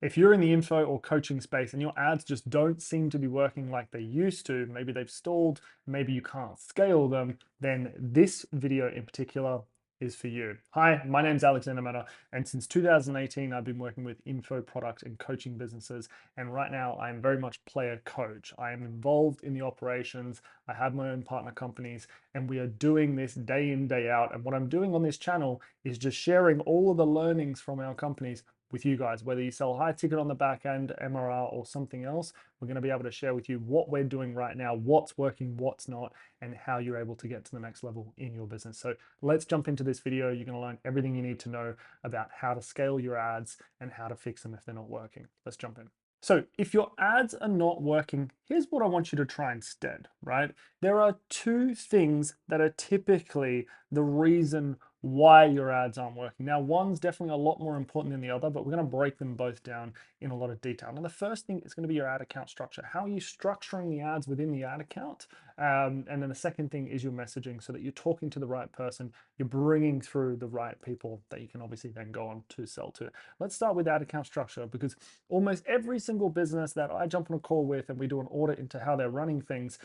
If you're in the info or coaching space and your ads just don't seem to be working like they used to, maybe they've stalled, maybe you can't scale them, then this video in particular is for you. Hi, my name's Alexander Meta, and since 2018, I've been working with info, product, and coaching businesses. And right now, I'm very much player coach. I am involved in the operations. I have my own partner companies, and we are doing this day in, day out. And what I'm doing on this channel is just sharing all of the learnings from our companies with you guys. Whether you sell high ticket on the back end, MRR, or something else, we're going to be able to share with you what we're doing right now, what's working, what's not, and how you're able to get to the next level in your business. So let's jump into this video. You're going to learn everything you need to know about how to scale your ads and how to fix them if they're not working. Let's jump in. So if your ads are not working, here's what I want you to try instead, right? There are two things that are typically the reason why your ads aren't working. Now, one's definitely a lot more important than the other, but we're going to break them both down in a lot of detail. Now, the first thing is going to be your ad account structure. How are you structuring the ads within the ad account? And then the second thing is your messaging, so that you're talking to the right person, you're bringing through the right people that you can obviously then go on to sell to. Let's start with ad account structure, because almost every single business that I jump on a call with and we do an audit into how they're running things,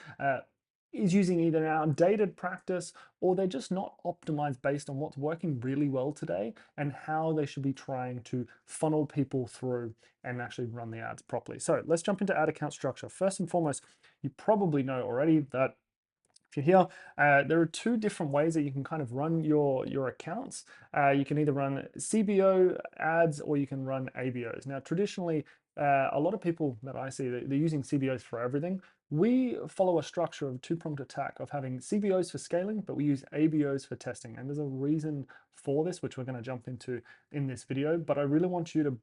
is using either an outdated practice, or they're just not optimized based on what's working really well today and how they should be trying to funnel people through and actually run the ads properly. So let's jump into ad account structure. First and foremost, you probably know already that if you're here, there are two different ways that you can kind of run your accounts. You can either run CBO ads or you can run ABOs. Now, traditionally, a lot of people that I see, they're using CBOs for everything. We follow a structure of two-pronged attack of having CBOs for scaling, but we use ABOs for testing. And there's a reason for this, which we're going to jump into in this video. But I really want you to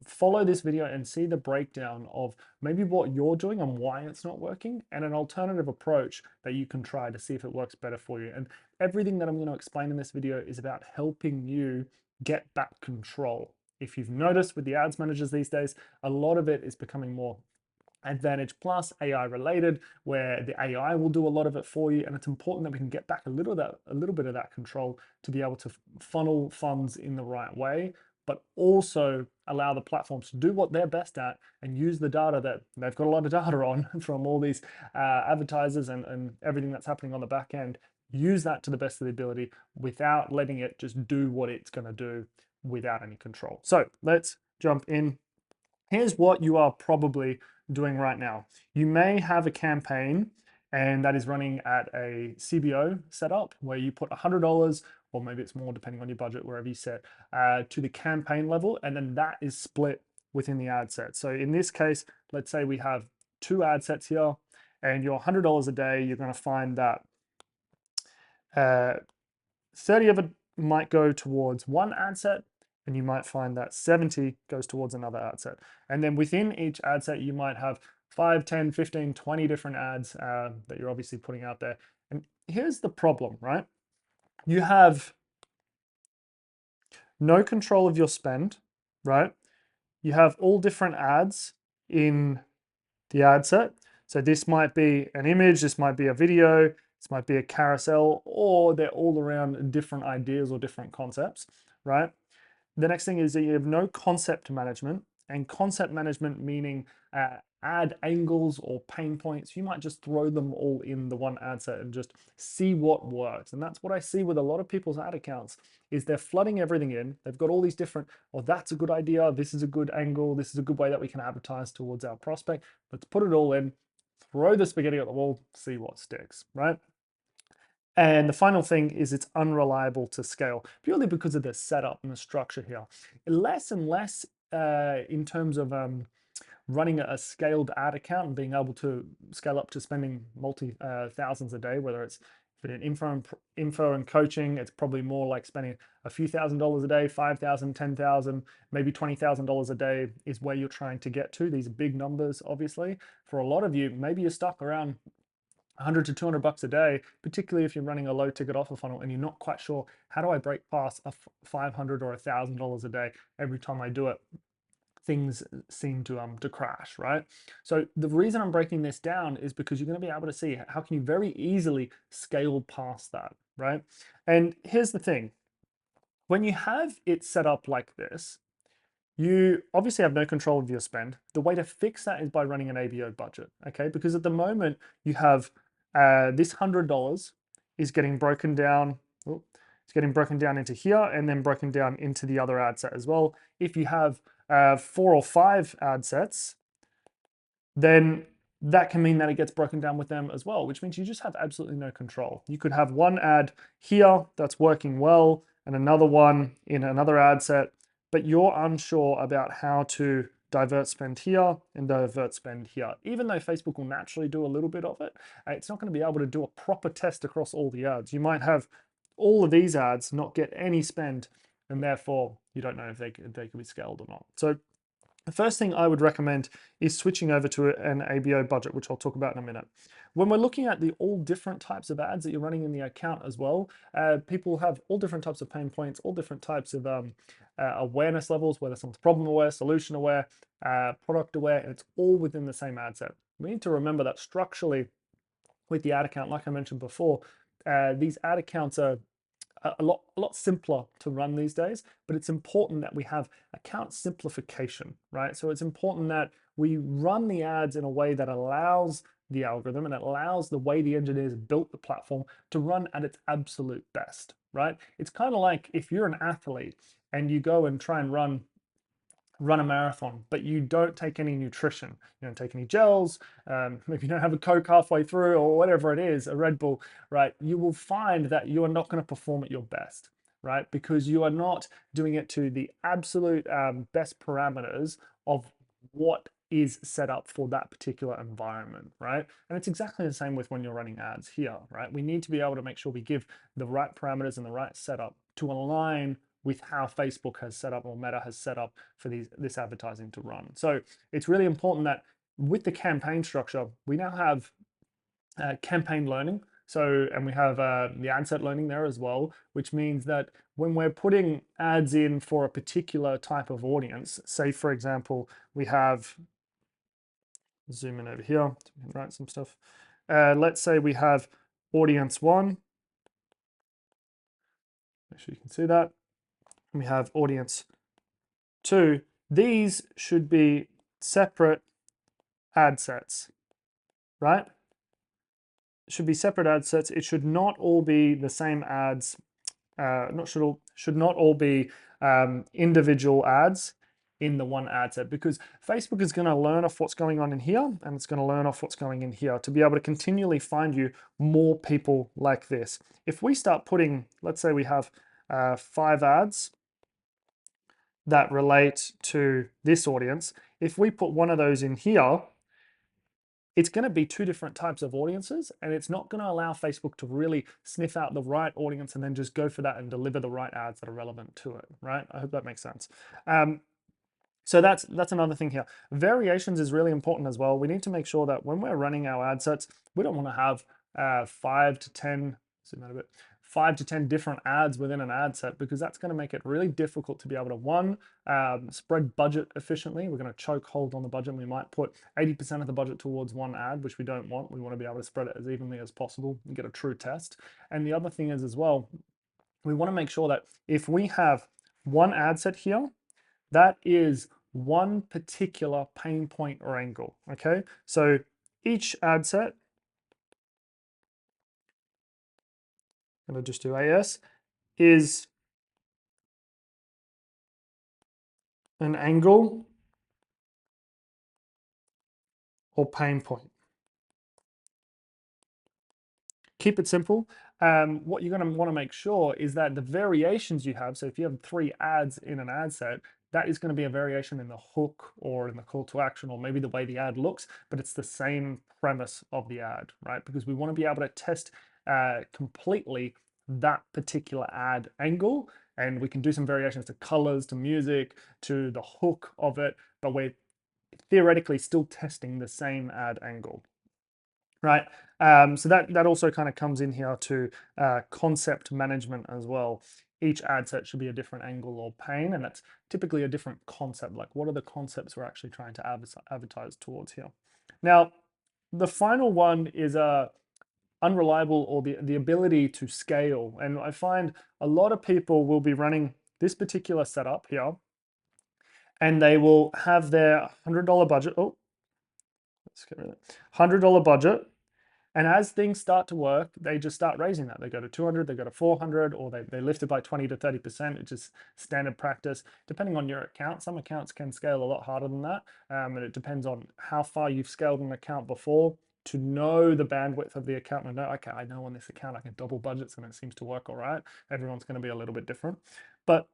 follow this video and see the breakdown of maybe what you're doing and why it's not working, and an alternative approach that you can try to see if it works better for you. And everything that I'm going to explain in this video is about helping you get back control. If you've noticed with the ads managers these days, a lot of it is becoming more Advantage Plus, AI related, where the AI will do a lot of it for you. And it's important that we can get back a little bit of that control to be able to funnel funds in the right way, but also allow the platforms to do what they're best at and use the data that they've got a lot of data on from all these advertisers and everything that's happening on the back end. Use that to the best of the ability without letting it just do what it's going to do without any control. So let's jump in. Here's what you are probably doing right now. You may have a campaign and that is running at a CBO setup where you put $100, or maybe it's more depending on your budget, wherever you set, to the campaign level, and then that is split within the ad set. So in this case, let's say we have two ad sets here, and your $100 a day, you're going to find that 30 of it might go towards one ad set, and you might find that 70 goes towards another ad set. And then within each ad set, you might have 5, 10, 15, 20 different ads that you're obviously putting out there. And here's the problem, right? You have no control of your spend, right? You have all different ads in the ad set. So this might be an image, this might be a video, this might be a carousel, or they're all around different ideas or different concepts, right? The next thing is that you have no concept management, and concept management meaning ad angles or pain points. You might just throw them all in the one ad set and just see what works. And that's what I see with a lot of people's ad accounts is they're flooding everything in. They've got all these different, oh, that's a good idea. This is a good angle. This is a good way that we can advertise towards our prospect. Let's put it all in, throw the spaghetti at the wall, see what sticks, right? And the final thing is it's unreliable to scale purely because of the setup and the structure here. Less and less in terms of running a scaled ad account and being able to scale up to spending multi thousands a day, whether it's in info and coaching, it's probably more like spending a few $1,000s a day, 5,000, 10,000, maybe $20,000 a day is where you're trying to get to. These are big numbers, obviously. For a lot of you, maybe you're stuck around 100 to 200 bucks a day, particularly if you're running a low ticket offer funnel and you're not quite sure, how do I break past a 500 or $1,000 a day every time I do it? Things seem to crash, right? So the reason I'm breaking this down is because you're going to be able to see how can you very easily scale past that, right? And here's the thing. When you have it set up like this, you obviously have no control of your spend. The way to fix that is by running an ABO budget, okay? Because at the moment you have this $100 is getting broken down. Oh, it's getting broken down into here and then broken down into the other ad set as well. If you have 4 or 5 ad sets, then that can mean that it gets broken down with them as well, which means you just have absolutely no control. You could have one ad here that's working well and another one in another ad set, but you're unsure about how to divert spend here and divert spend here. Even though Facebook will naturally do a little bit of it, it's not going to be able to do a proper test across all the ads. You might have all of these ads not get any spend, and therefore you don't know if they can be scaled or not. So the first thing I would recommend is switching over to an ABO budget, which I'll talk about in a minute. When we're looking at the all different types of ads that you're running in the account as well, people have all different types of pain points, all different types of awareness levels, whether someone's problem aware, solution aware, product aware, and it's all within the same ad set. We need to remember that structurally with the ad account, like I mentioned before, these ad accounts are a lot simpler to run these days, but it's important that we have account simplification, right? So it's important that we run the ads in a way that allows the algorithm and it allows the way the engineers built the platform to run at its absolute best, right? It's kind of like if you're an athlete and you go and try and run a marathon, but you don't take any nutrition, you don't take any gels, maybe you don't have a Coke halfway through or whatever it is, a Red Bull, right? You will find that you are not going to perform at your best, right? Because you are not doing it to the absolute best parameters of what is set up for that particular environment, right? And it's exactly the same with when you're running ads here, right? We need to be able to make sure we give the right parameters and the right setup to align with how Facebook has set up or Meta has set up for this advertising to run. So it's really important that with the campaign structure, we now have campaign learning. So, and we have the ad set learning there as well, which means that when we're putting ads in for a particular type of audience, say for example, we have, zoom in over here, so we can write some stuff. Let's say we have audience 1. Make sure you can see that. We have audience 2. These should be separate ad sets, right? It should be separate ad sets. It should not all be the same ads. Should not all be individual ads in the one ad set, because Facebook is going to learn off what's going on in here and it's going to learn off what's going in here to be able to continually find you more people like this. If we start putting, let's say we have 5 ads that relate to this audience, if we put one of those in here, it's going to be 2 different types of audiences, and it's not going to allow Facebook to really sniff out the right audience and then just go for that and deliver the right ads that are relevant to it, right? I hope that makes sense. So that's another thing here. Variations is really important as well. We need to make sure that when we're running our ad sets, we don't want to have 5 to 10, zoom out a bit, 5 to 10 different ads within an ad set, because that's going to make it really difficult to be able to, one, spread budget efficiently. We're going to choke hold on the budget. We might put 80% of the budget towards one ad, which we don't want. We want to be able to spread it as evenly as possible and get a true test. And the other thing is as well, we want to make sure that if we have one ad set here, that is one particular pain point or angle, okay? So each ad set, I'm going to just do AS, is an angle or pain point. Keep it simple. What you're going to want to make sure is that the variations you have, so if you have 3 ads in an ad set, that is going to be a variation in the hook or in the call to action or maybe the way the ad looks, but it's the same premise of the ad, right? Because we want to be able to test completely that particular ad angle, and we can do some variations to colors, to music, to the hook of it, but we're theoretically still testing the same ad angle, right? So that also kind of comes in here to concept management as well. Each ad set should be a different angle or pane, and that's typically a different concept. Like, what are the concepts we're actually trying to advertise towards here? Now, the final one is unreliable, or the ability to scale. And I find a lot of people will be running this particular setup here, and they will have their $100 budget. Oh, let's get rid of that. $100 budget. And as things start to work, they just start raising that. They go to 200, they go to 400, or they lift it by 20 to 30%. It's just standard practice. Depending on your account, some accounts can scale a lot harder than that. And it depends on how far you've scaled an account before to know the bandwidth of the account and know, okay, I know on this account I can double budgets and it seems to work all right. Everyone's going to be a little bit different. But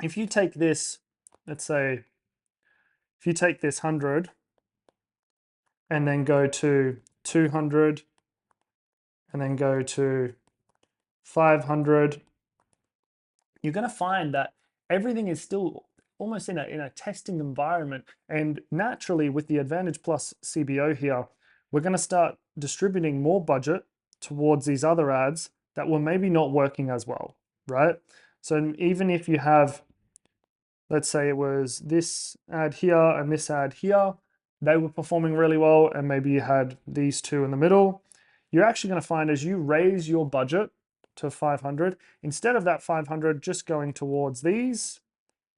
if you take this, let's say, if you take this 100 and then go to 200 and then go to 500, you're going to find that everything is still almost in a testing environment. And naturally, with the Advantage Plus CBO here, we're going to start distributing more budget towards these other ads that were maybe not working as well, right? So even if you have, let's say it was this ad here and this ad here, they were performing really well, and maybe you had these two in the middle, you're actually going to find as you raise your budget to 500, instead of that 500 just going towards these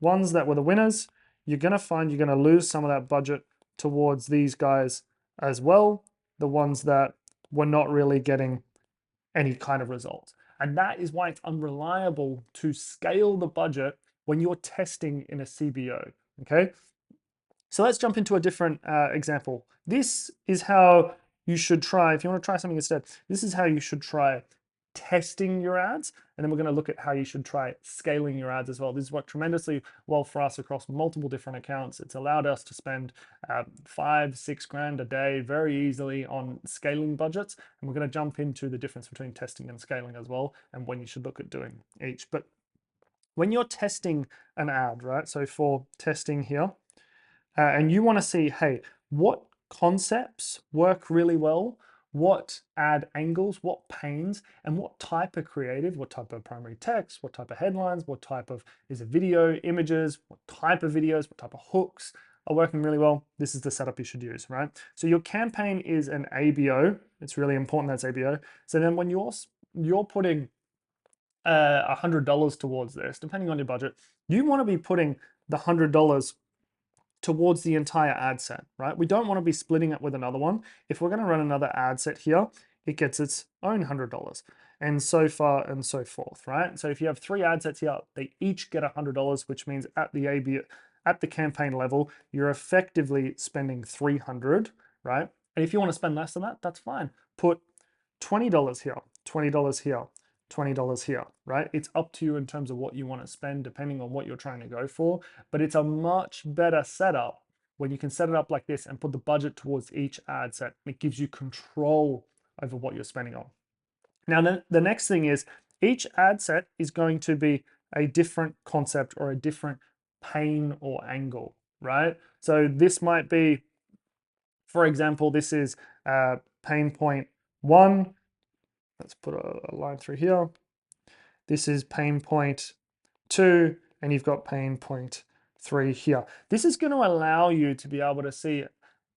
ones that were the winners, you're going to find you're going to lose some of that budget towards these guys as well, the ones that were not really getting any kind of results. And that is why it's unreliable to scale the budget when you're testing in a CBO, okay? So let's jump into a different example. This is how you should try, if you want to try something instead, this is how you should try testing your ads. And then we're going to look at how you should try scaling your ads as well. This has worked tremendously well for us across multiple different accounts. It's allowed us to spend 5-6 grand a day very easily on scaling budgets. And we're going to jump into the difference between testing and scaling as well, and when you should look at doing each. But when you're testing an ad, right? So for testing here, and you want to see, hey, what concepts work really well, what ad angles, what panes, and what type of creative, what type of primary text, what type of headlines, what type of, is it video, images, what type of videos, what type of hooks are working really well. This is the setup you should use, right? So your campaign is an ABO. It's really important that's ABO. So then when you're putting $100 towards this, depending on your budget, you want to be putting the $100 towards the entire ad set, right? We don't want to be splitting it with another one. If we're going to run another ad set here, it gets its own $100, and so far and so forth, right? So if you have 3 ad sets here, they each get $100, which means at the campaign level, you're effectively spending $300, right? And if you want to spend less than that, that's fine. Put $20 here, $20 here, $20 here, right? It's up to you in terms of what you want to spend, depending on what you're trying to go for. But it's a much better setup when you can set it up like this and put the budget towards each ad set. It gives you control over what you're spending on. Now, the next thing is each ad set is going to be a different concept or a different pane or angle, right? So this might be, for example, this is pane point 1. Let's put a line through here. This is pane point 2, and you've got pane point 3 here. This is going to allow you to be able to see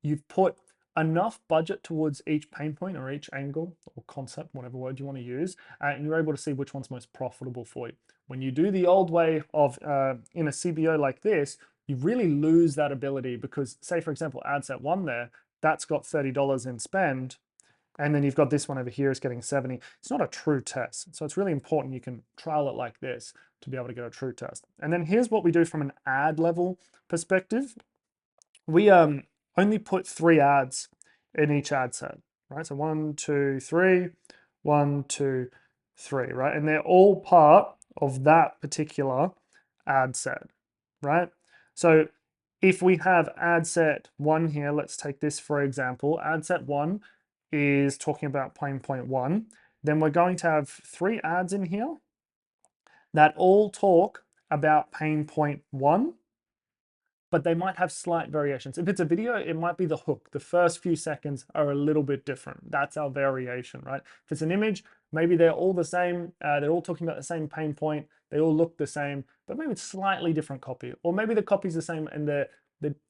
you've put enough budget towards each pain point or each angle or concept, whatever word you want to use, and you're able to see which one's most profitable for you. When you do the old way of in a CBO like this, you really lose that ability because, say, for example, ad set 1 there, that's got $30 in spend, and then you've got this one over here is getting 70. It's not a true test. So it's really important you can trial it like this to be able to get a true test. And then here's what we do from an ad level perspective. We only put 3 ads in each ad set, right? So 1, 2, 3, 1, 2, 3, right? And they're all part of that particular ad set, right? So if we have ad set 1 here, let's take this for example, ad set 1 is talking about pane point 1, then we're going to have 3 ads in here that all talk about pane point 1, but they might have slight variations. If it's a video, it might be the hook. The first few seconds are a little bit different. That's our variation, right? If it's an image, maybe they're all the same. They're all talking about the same pain point. They all look the same, but maybe it's slightly different copy. Or maybe the copy's the same and the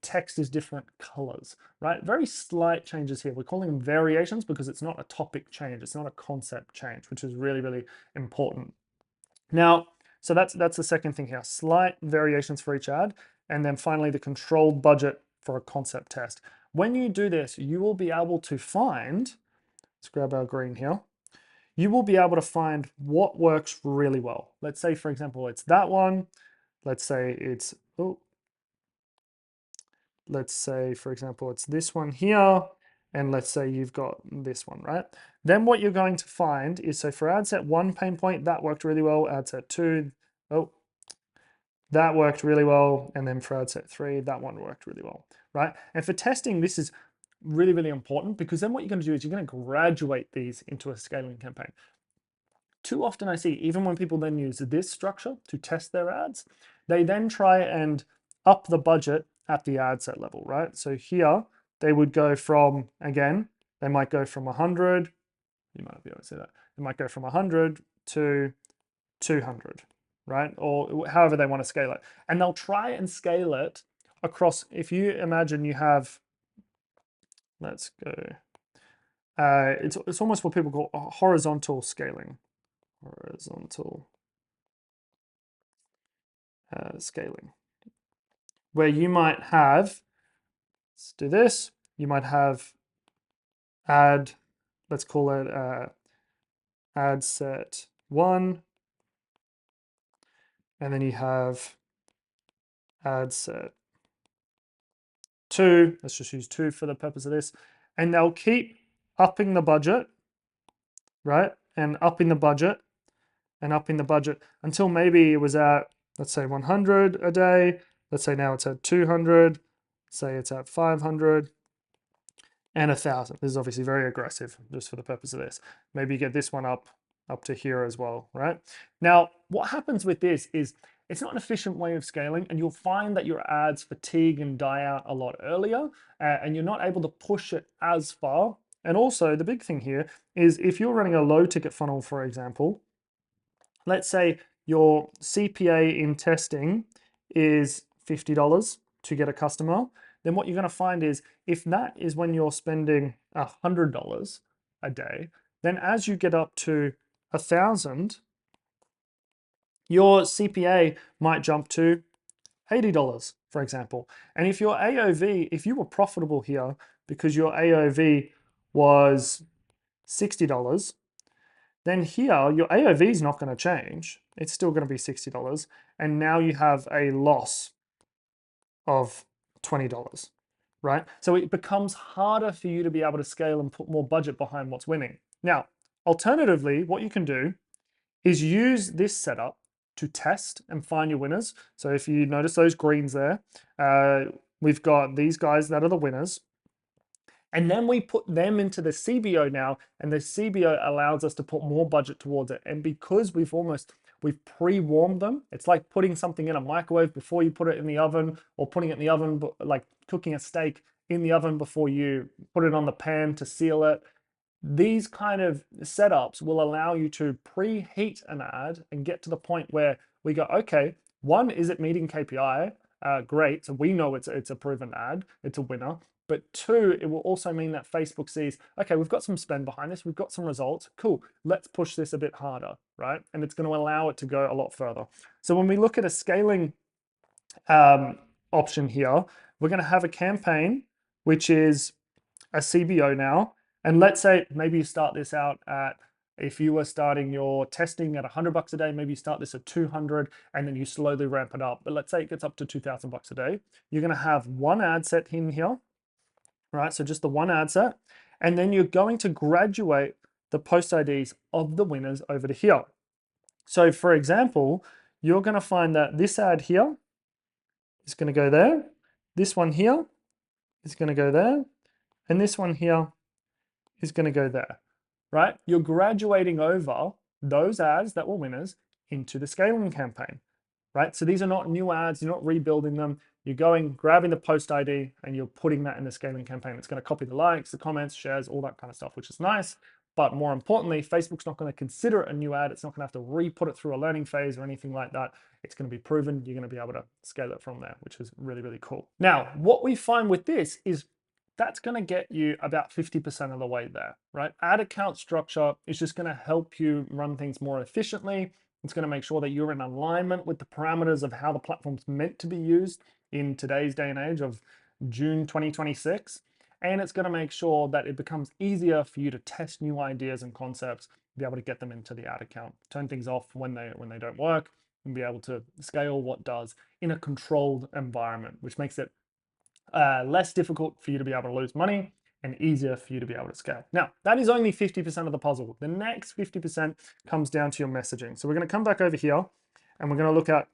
text is different colors, right? Very slight changes here. We're calling them variations because it's not a topic change. It's not a concept change, which is really, really important. Now, so that's the second thing here, slight variations for each ad. and then finally the controlled budget for a concept test. When you do this, you will be able to find, let's grab our green here, you will be able to find what works really well. Let's say, for example, it's that one. Let's say it's, oh, let's say, for example, it's this one here. And let's say you've got this one, right? Then what you're going to find is, so for ad set 1 pain point, that worked really well. Ad set 2, oh, that worked really well. And then for ad set 3, that one worked really well, right? And for testing, this is really, really important, because then what you're going to do is you're going to graduate these into a scaling campaign. Too often I see, even when people then use this structure to test their ads, they then try and up the budget at the ad set level, right? So here they would go from, again, they might go from 100, you might be able to see that, they might go from 100 to 200, right? Or however they want to scale it. And they'll try and scale it across, if you imagine you have, let's go, it's almost what people call horizontal scaling. Horizontal scaling, where you might have, let's do this, you might have ad, let's call it ad set 1, and then you have ad set 2, let's just use 2 for the purpose of this, and they'll keep upping the budget, right? And upping the budget and upping the budget until maybe it was at, let's say 100 a day. Let's say now it's at 200, say it's at 500 and 1,000. This is obviously very aggressive just for the purpose of this. Maybe you get this one up to here as well, right? Now, what happens with this is it's not an efficient way of scaling, and you'll find that your ads fatigue and die out a lot earlier, and you're not able to push it as far. And also the big thing here is if you're running a low ticket funnel, for example, let's say your CPA in testing is $50 to get a customer, then what you're going to find is if that is when you're spending $100 a day, then as you get up to 1,000, your CPA might jump to $80, for example. And if your AOV, if you were profitable here because your AOV was $60, then here your AOV is not going to change. It's still going to be $60. And now you have a loss of $20, right? So it becomes harder for you to be able to scale and put more budget behind what's winning. Now, alternatively, what you can do is use this setup to test and find your winners. So if you notice those greens there, we've got these guys that are the winners. And then we put them into the CBO now, and the CBO allows us to put more budget towards it. And because we've pre-warmed them, it's like putting something in a microwave before you put it in the oven, or putting it in the oven, like cooking a steak in the oven before you put it on the pan to seal it. These kind of setups will allow you to preheat an ad and get to the point where we go, okay, one, is it meeting KPI? Great, so we know it's a proven ad, it's a winner. But two, it will also mean that Facebook sees, okay, we've got some spend behind this, we've got some results, cool, let's push this a bit harder, right? And it's going to allow it to go a lot further. So when we look at a scaling option here, we're going to have a campaign, which is a CBO now. And let's say maybe you start this out at, if you were starting your testing at $100 a day, maybe you start this at 200 and then you slowly ramp it up. But let's say it gets up to $2,000 a day. You're going to have one ad set in here, right? So just the one ad set. And then you're going to graduate the post IDs of the winners over to here. So for example, you're going to find that this ad here is going to go there. This one here is going to go there. And this one here is going to go there, right? You're graduating over those ads that were winners into the scaling campaign, right? So these are not new ads, you're not rebuilding them. You're going, grabbing the post ID and you're putting that in the scaling campaign. It's going to copy the likes, the comments, shares, all that kind of stuff, which is nice. But more importantly, Facebook's not going to consider it a new ad. It's not going to have to re-put it through a learning phase or anything like that. It's going to be proven. You're going to be able to scale it from there, which is really, really cool. Now, what we find with this is that's going to get you about 50% of the way there, right? Ad account structure is just going to help you run things more efficiently. It's going to make sure that you're in alignment with the parameters of how the platform's meant to be used. in today's day and age of June 2026. And it's going to make sure that it becomes easier for you to test new ideas and concepts, be able to get them into the ad account, turn things off when they don't work, and be able to scale what does in a controlled environment, which makes it less difficult for you to be able to lose money and easier for you to be able to scale. Now, that is only 50% of the puzzle. The next 50% comes down to your messaging. So we're going to come back over here and we're going to look at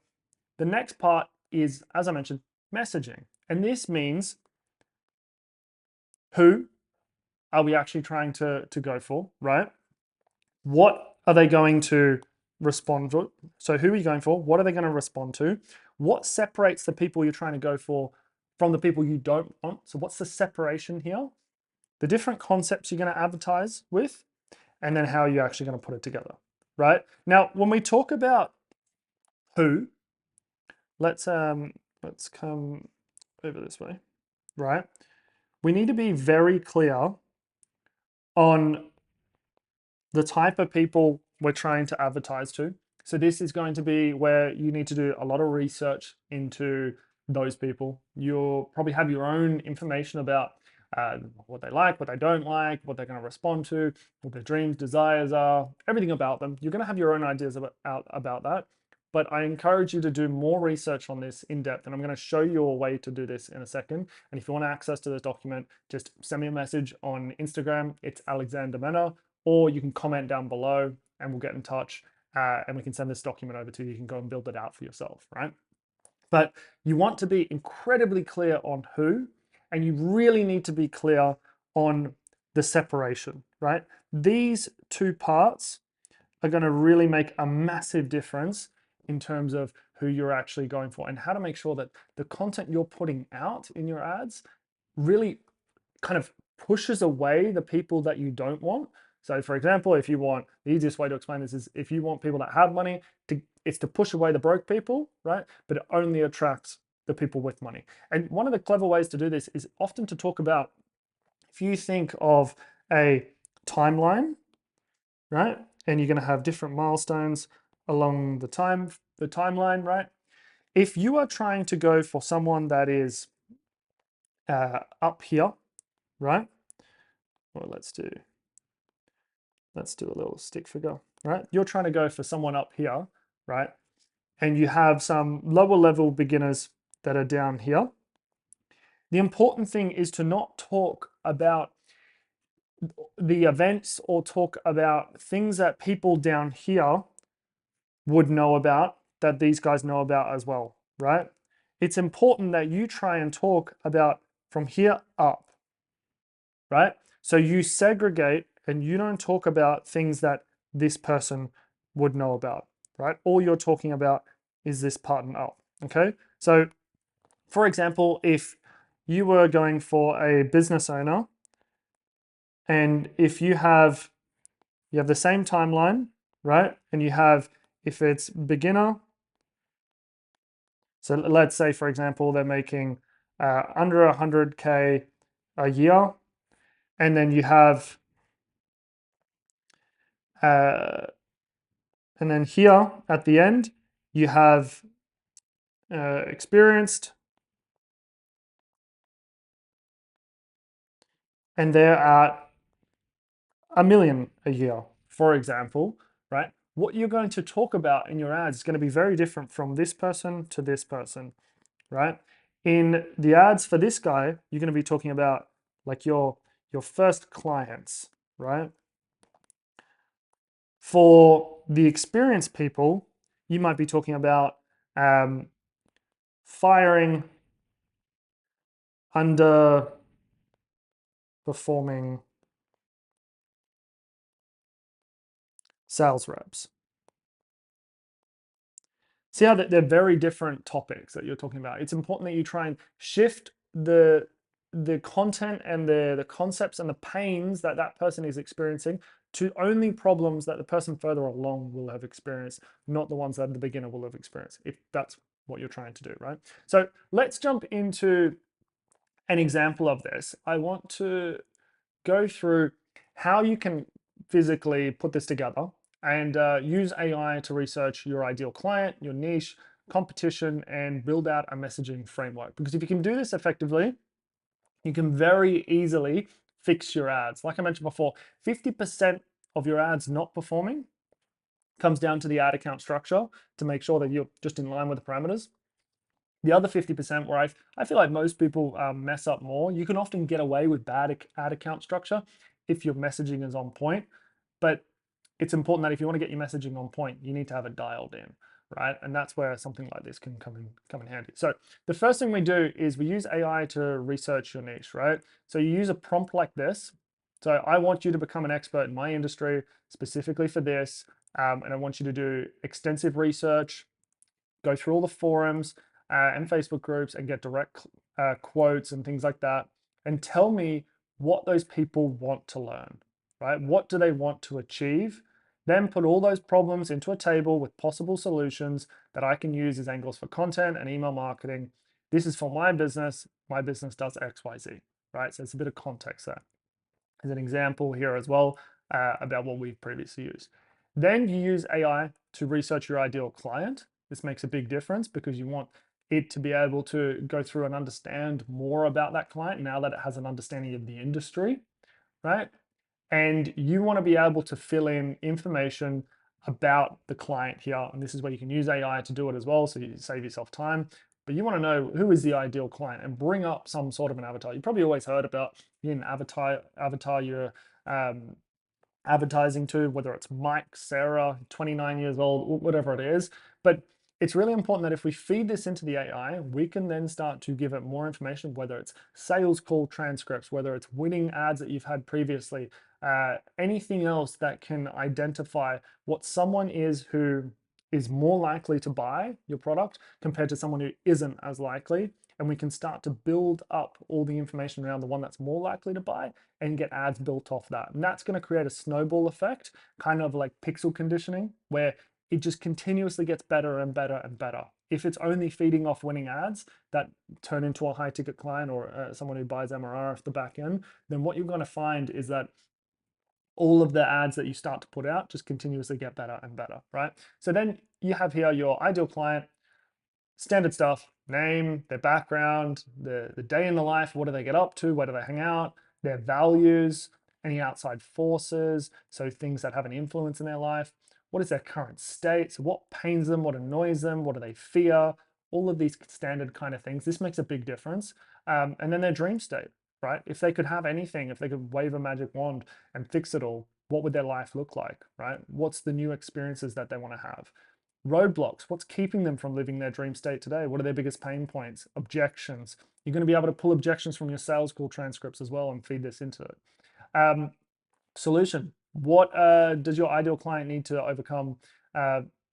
the next part is, as I mentioned, messaging. And this means who are we actually trying to go for, right? What are they going to respond to? So who are you going for? What are they going to respond to? What separates the people you're trying to go for from the people you don't want? So what's the separation here? The different concepts you're going to advertise with, and then how you're actually going to put it together, right? Now, when we talk about who, let's come over this way, right? We need to be very clear on the type of people we're trying to advertise to. So this is going to be where you need to do a lot of research into those people. You'll probably have your own information about what they like, what they don't like, what they're going to respond to, what their dreams, desires are, everything about them. You're going to have your own ideas about that. But I encourage you to do more research on this in depth, and I'm going to show you a way to do this in a second. And if you want access to this document, just send me a message on Instagram. It's Alexander Mena, or you can comment down below and we'll get in touch and we can send this document over to you. You can go and build it out for yourself, right? But you want to be incredibly clear on who, and you really need to be clear on the separation, right? These two parts are going to really make a massive difference in terms of who you're actually going for and how to make sure that the content you're putting out in your ads really kind of pushes away the people that you don't want. So for example, if you want, the easiest way to explain this is if you want people that have money, it's to push away the broke people, right? But it only attracts the people with money. And one of the clever ways to do this is often to talk about, if you think of a timeline, right? And you're going to have different milestones along the timeline, right? If you are trying to go for someone that is up here, right? Well, let's do a little stick figure, right? You're trying to go for someone up here, right? And you have some lower level beginners that are down here. The important thing is to not talk about the events or talk about things that people down here would know about that these guys know about as well, right? It's important that you try and talk about from here up, right? So you segregate and you don't talk about things that this person would know about, right? All you're talking about is this part and up, okay? So for example, if you were going for a business owner and if you have the same timeline, right? And you have, if it's beginner, so let's say, for example, they're making under 100K a year, and then you have, and then here at the end, you have experienced, and they're at $1 million a year, for example, right? What you're going to talk about in your ads is going to be very different from this person to this person, right? In the ads for this guy, you're going to be talking about like your first clients, right? For the experienced people, you might be talking about firing underperforming sales reps. See how they're very different topics that you're talking about. It's important that you try and shift the content and the concepts and the pains that that person is experiencing to only problems that the person further along will have experienced, not the ones that the beginner will have experienced, if that's what you're trying to do, right? So let's jump into an example of this. I want to go through how you can physically put this together and use AI to research your ideal client, your niche, competition, and build out a messaging framework. Because if you can do this effectively, you can very easily fix your ads. Like I mentioned before, 50% of your ads not performing comes down to the ad account structure to make sure that you're just in line with the parameters. The other 50% where I feel like most people mess up more, you can often get away with bad ad account structure if your messaging is on point. But it's important that if you want to get your messaging on point, you need to have it dialed in, right? And that's where something like this can come in handy. So the first thing we do is we use AI to research your niche, right? So you use a prompt like this. So I want you to become an expert in my industry specifically for this. And I want you to do extensive research, go through all the forums and Facebook groups and get direct quotes and things like that, and tell me what those people want to learn, right? What do they want to achieve? Then put all those problems into a table with possible solutions that I can use as angles for content and email marketing. This is for my business. My business does X, Y, Z, right? So it's a bit of context there. As an example here as well about what we've previously used. Then you use AI to research your ideal client. This makes a big difference because you want it to be able to go through and understand more about that client now that it has an understanding of the industry, right? And you want to be able to fill in information about the client here. And this is where you can use AI to do it as well, so you save yourself time. But you want to know who is the ideal client and bring up some sort of an avatar. You probably always heard about an avatar you're advertising to, whether it's Mike, Sarah, 29 years old, whatever it is. But it's really important that if we feed this into the AI, we can then start to give it more information, whether it's sales call transcripts, whether it's winning ads that you've had previously, anything else that can identify what someone is who is more likely to buy your product compared to someone who isn't as likely. And we can start to build up all the information around the one that's more likely to buy and get ads built off that. And that's going to create a snowball effect, kind of like pixel conditioning, where it just continuously gets better and better and better. If it's only feeding off winning ads that turn into a high ticket client or someone who buys MRR off the back end, then what you're going to find is that all of the ads that you start to put out just continuously get better and better, right? So then you have here your ideal client, standard stuff, name, their background, the day in the life, what do they get up to, where do they hang out, their values, any outside forces, so things that have an influence in their life, what is their current state, so what pains them, what annoys them, what do they fear, all of these standard kind of things. This makes a big difference. And then their dream state, right? If they could have anything, if they could wave a magic wand and fix it all, what would their life look like, right? What's the new experiences that they want to have? Roadblocks, what's keeping them from living their dream state today? What are their biggest pain points? Objections. You're going to be able to pull objections from your sales call transcripts as well and feed this into it. Solution, what does your ideal client need to overcome?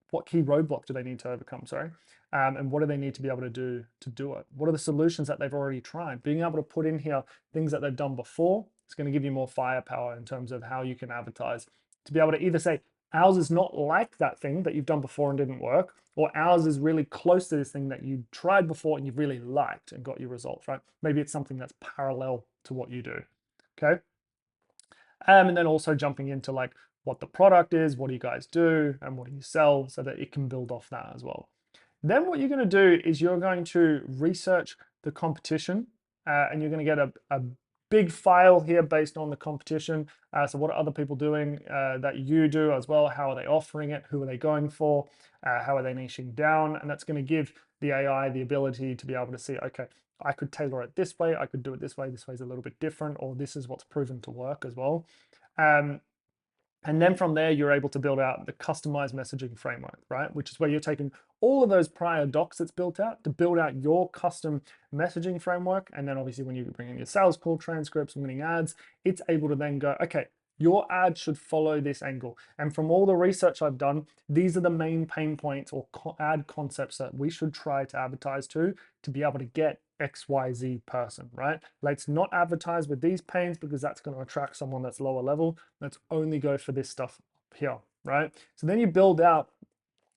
What key roadblock do they need to overcome, sorry? And what do they need to be able to do it? What are the solutions that they've already tried? Being able to put in here things that they've done before, it's going to give you more firepower in terms of how you can advertise. To be able to either say, ours is not like that thing that you've done before and didn't work, or ours is really close to this thing that you tried before and you've really liked and got your results, right? Maybe it's something that's parallel to what you do, okay? And then also jumping into like what the product is, what do you guys do, and what do you sell, so that it can build off that as well. Then what you're going to do is you're going to research the competition, and you're going to get a big file here based on the competition. So what are other people doing that you do as well? How are they offering it? Who are they going for? How are they niching down? And that's going to give the AI the ability to be able to see, okay, I could tailor it this way, I could do it this way is a little bit different, or this is what's proven to work as well. And then from there, you're able to build out the customized messaging framework, right? Which is where you're taking all of those prior docs that's built out to build out your custom messaging framework. And then obviously when you bring in your sales call transcripts, winning ads, it's able to then go, okay, your ad should follow this angle. And from all the research I've done, these are the main pain points or ad concepts that we should try to advertise to be able to get XYZ person, right? Let's not advertise with these pains because that's going to attract someone that's lower level. Let's only go for this stuff here, right? So then you build out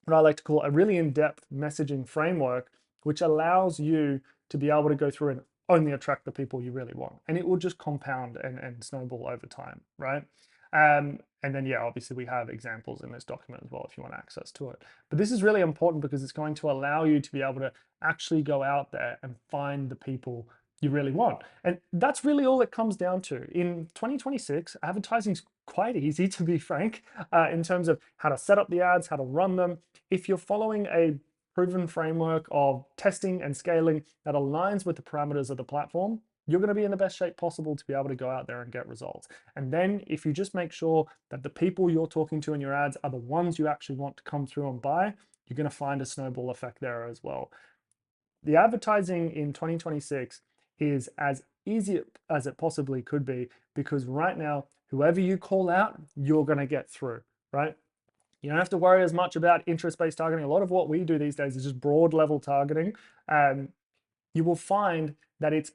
what I like to call a really in-depth messaging framework, which allows you to be able to go through and only attract the people you really want. And it will just compound and snowball over time, right? And then, yeah, obviously we have examples in this document as well if you want access to it. But this is really important because it's going to allow you to be able to actually go out there and find the people you really want. And that's really all it comes down to. In 2026, advertising's quite easy, to be frank, in terms of how to set up the ads, how to run them. If you're following a proven framework of testing and scaling that aligns with the parameters of the platform, you're going to be in the best shape possible to be able to go out there and get results. And then if you just make sure that the people you're talking to in your ads are the ones you actually want to come through and buy, you're going to find a snowball effect there as well. The advertising in 2026 is as easy as it possibly could be, because right now, whoever you call out, you're going to get through, right? You don't have to worry as much about interest-based targeting. A lot of what we do these days is just broad level targeting. You will find that it's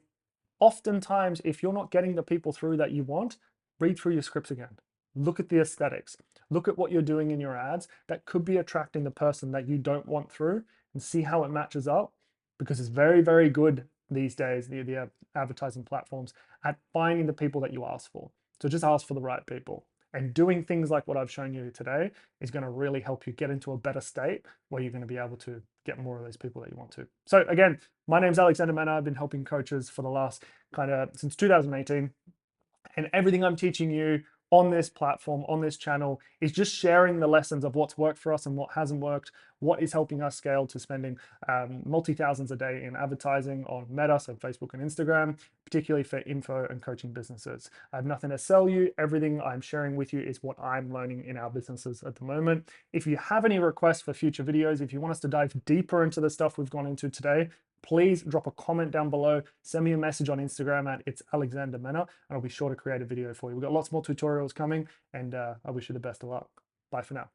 oftentimes, if you're not getting the people through that you want, read through your scripts again. Look at the aesthetics. Look at what you're doing in your ads that could be attracting the person that you don't want through, and see how it matches up, because it's very, very good these days, the advertising platforms, at finding the people that you ask for. So just ask for the right people. And doing things like what I've shown you today is going to really help you get into a better state where you're going to be able to get more of those people that you want to. So again, my name's Alexander Mena. I've been helping coaches for the last since 2018. And everything I'm teaching you on this platform, on this channel, is just sharing the lessons of what's worked for us and what hasn't worked, what is helping us scale to spending multi-thousands a day in advertising on Meta, so Facebook and Instagram, particularly for info and coaching businesses. I have nothing to sell you. Everything I'm sharing with you is what I'm learning in our businesses at the moment. If you have any requests for future videos, if you want us to dive deeper into the stuff we've gone into today, please drop a comment down below. Send me a message on Instagram at It's Alexander Mena, and I'll be sure to create a video for you. We've got lots more tutorials coming, and I wish you the best of luck. Bye for now.